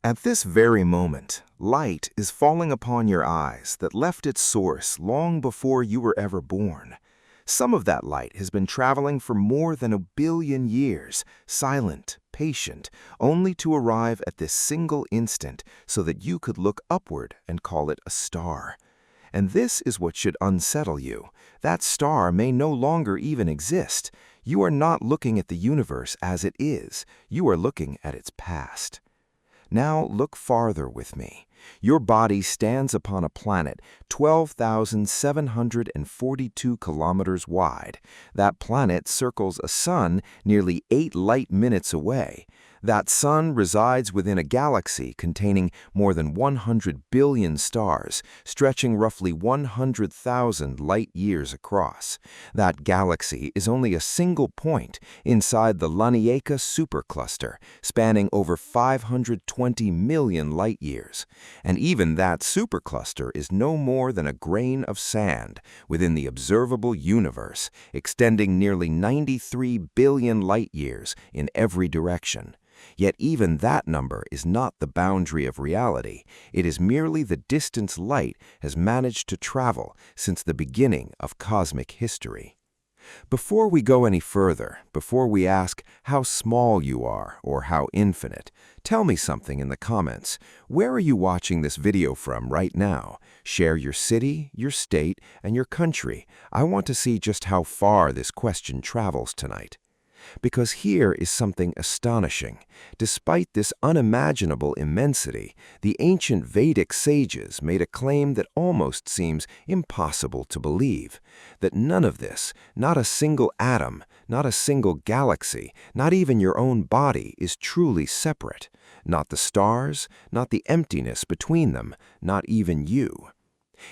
At this very moment, light is falling upon your eyes that left its source long before you were ever born. Some of that light has been traveling for more than 1 billion years, silent, patient, only to arrive at this single instant so that you could look upward and call it a star. And this is what should unsettle you. That star may no longer even exist. You are not looking at the universe as it is. You are looking at its past. Now look farther with me. Your body stands upon a planet 12,742 kilometers wide. That planet circles a sun nearly 8 light minutes away. That sun resides within a galaxy containing more than 100 billion stars, stretching roughly 100,000 light years across. That galaxy is only a single point inside the Laniakea supercluster, spanning over 520 million light years. And even that supercluster is no more than a grain of sand within the observable universe, extending nearly 93 billion light years in every direction. Yet even that number is not the boundary of reality. It is merely the distance light has managed to travel since the beginning of cosmic history. Before we go any further, before we ask how small you are or how infinite, tell me something in the comments. Where are you watching this video from right now? Share your city, your state, and your country. I want to see just how far this question travels tonight. Because here is something astonishing. Despite this unimaginable immensity, the ancient Vedic sages made a claim that almost seems impossible to believe. That none of this, not a single atom, not a single galaxy, not even your own body is truly separate. Not the stars, not the emptiness between them, not even you.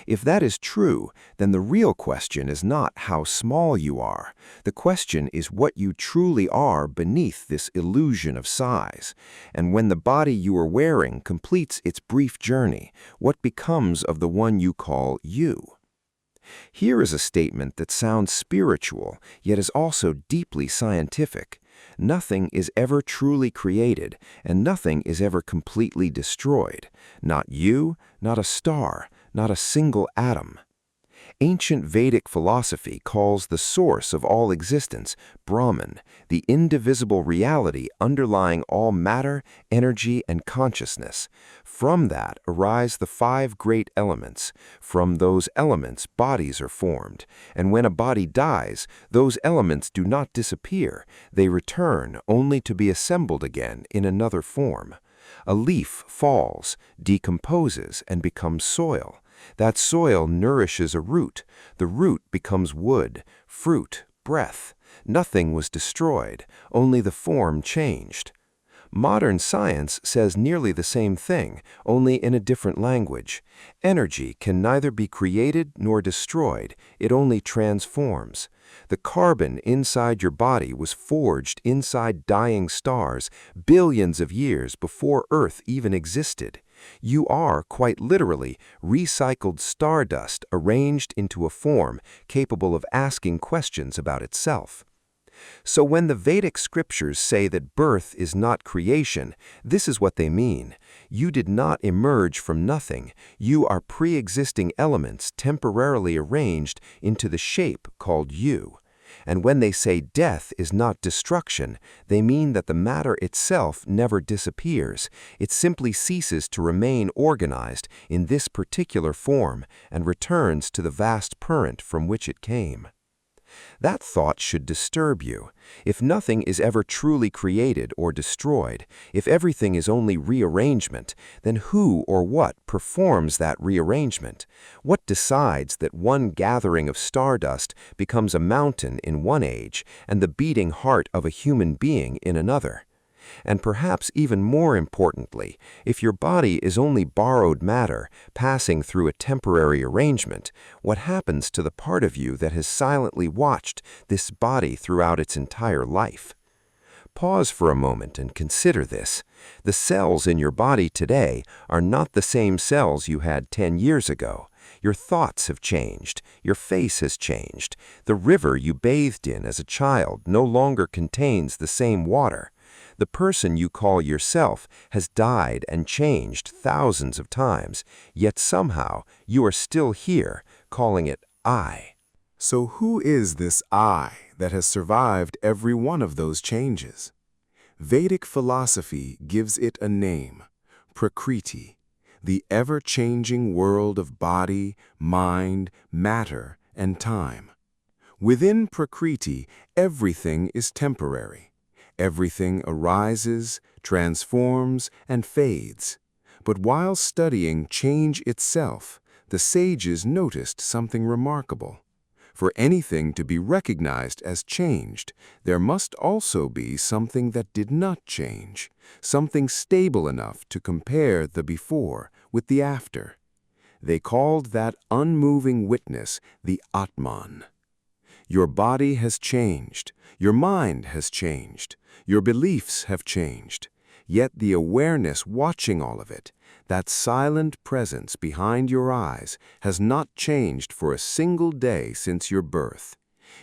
If that is true, then the real question is not how small you are. The question is what you truly are beneath this illusion of size. And when the body you are wearing completes its brief journey, what becomes of the one you call you? Here is a statement that sounds spiritual, yet is also deeply scientific. Nothing is ever truly created, and nothing is ever completely destroyed. Not you, not a star, not a single atom. Ancient Vedic philosophy calls the source of all existence Brahman, the indivisible reality underlying all matter, energy, and consciousness. From that arise the 5 great elements. From those elements, bodies are formed. And when a body dies, those elements do not disappear. They return only to be assembled again in another form. A leaf falls, decomposes, and becomes soil. That soil nourishes a root. The root becomes wood, fruit, breath. Nothing was destroyed, only the form changed. Modern science says nearly the same thing, only in a different language. Energy can neither be created nor destroyed, it only transforms. The carbon inside your body was forged inside dying stars billions of years before Earth even existed. You are, quite literally, recycled stardust arranged into a form capable of asking questions about itself. So when the Vedic scriptures say that birth is not creation, this is what they mean. You did not emerge from nothing. You are pre-existing elements temporarily arranged into the shape called you. And when they say death is not destruction, they mean that the matter itself never disappears. It simply ceases to remain organized in this particular form and returns to the vast parent from which it came. That thought should disturb you. If nothing is ever truly created or destroyed, if everything is only rearrangement, then who or what performs that rearrangement? What decides that one gathering of stardust becomes a mountain in one age and the beating heart of a human being in another? And perhaps even more importantly, if your body is only borrowed matter passing through a temporary arrangement, what happens to the part of you that has silently watched this body throughout its entire life? Pause for a moment and consider this. The cells in your body today are not the same cells you had 10 years ago. Your thoughts have changed. Your face has changed. The river you bathed in as a child no longer contains the same water. The person you call yourself has died and changed thousands of times, yet somehow you are still here, calling it I. So who is this I that has survived every one of those changes? Vedic philosophy gives it a name, Prakriti, the ever-changing world of body, mind, matter, and time. Within Prakriti, everything is temporary. Everything arises, transforms, and fades. But while studying change itself, the sages noticed something remarkable. For anything to be recognized as changed, there must also be something that did not change, something stable enough to compare the before with the after. They called that unmoving witness the Atman. Your body has changed, your mind has changed, your beliefs have changed, yet the awareness watching all of it, that silent presence behind your eyes, has not changed for a single day since your birth.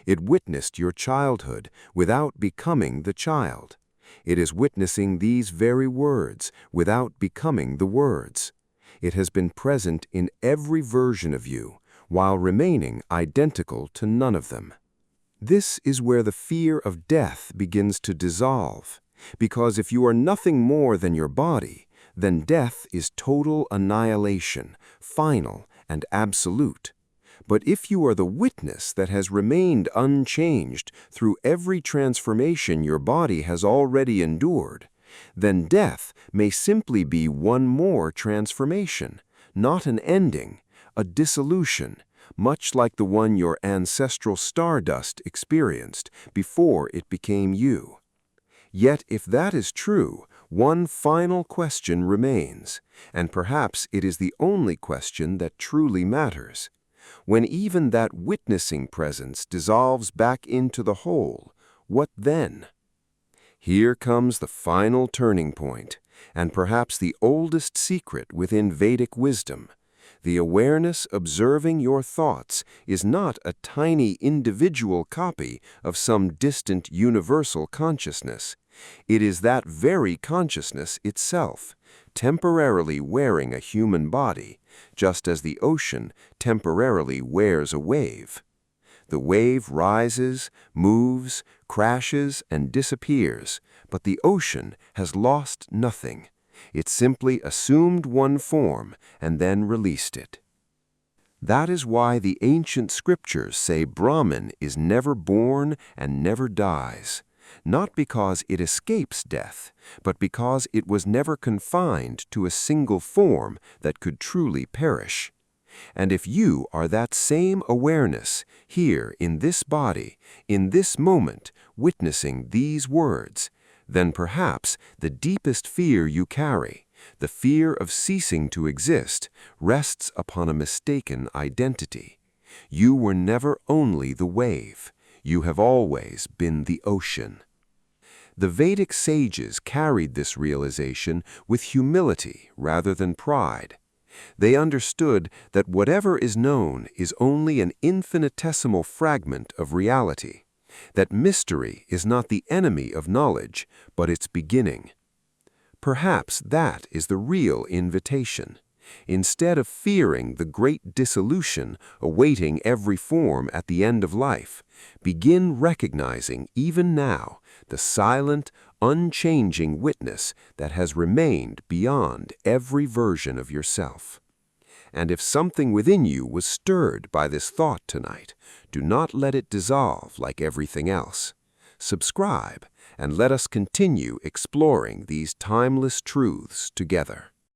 It witnessed your childhood without becoming the child. It is witnessing these very words without becoming the words. It has been present in every version of you, while remaining identical to none of them. This is where the fear of death begins to dissolve, because if you are nothing more than your body, then death is total annihilation, final and absolute. But if you are the witness that has remained unchanged through every transformation your body has already endured, then death may simply be one more transformation, not an ending, a dissolution, much like the one your ancestral stardust experienced before it became you. Yet if that is true, one final question remains, and perhaps it is the only question that truly matters. When even that witnessing presence dissolves back into the whole, what then? Here comes the final turning point, and perhaps the oldest secret within Vedic wisdom. The awareness observing your thoughts is not a tiny individual copy of some distant universal consciousness. It is that very consciousness itself, temporarily wearing a human body, just as the ocean temporarily wears a wave. The wave rises, moves, crashes, and disappears, but the ocean has lost nothing. It simply assumed one form and then released it. That is why the ancient scriptures say Brahman is never born and never dies, not because it escapes death, but because it was never confined to a single form that could truly perish. And if you are that same awareness, here in this body, in this moment, witnessing these words, then perhaps the deepest fear you carry, the fear of ceasing to exist, rests upon a mistaken identity. You were never only the wave. You have always been the ocean. The Vedic sages carried this realization with humility rather than pride. They understood that whatever is known is only an infinitesimal fragment of reality, that mystery is not the enemy of knowledge, but its beginning. Perhaps that is the real invitation. Instead of fearing the great dissolution awaiting every form at the end of life, begin recognizing even now the silent, unchanging witness that has remained beyond every version of yourself. And if something within you was stirred by this thought tonight, do not let it dissolve like everything else. Subscribe, and let us continue exploring these timeless truths together.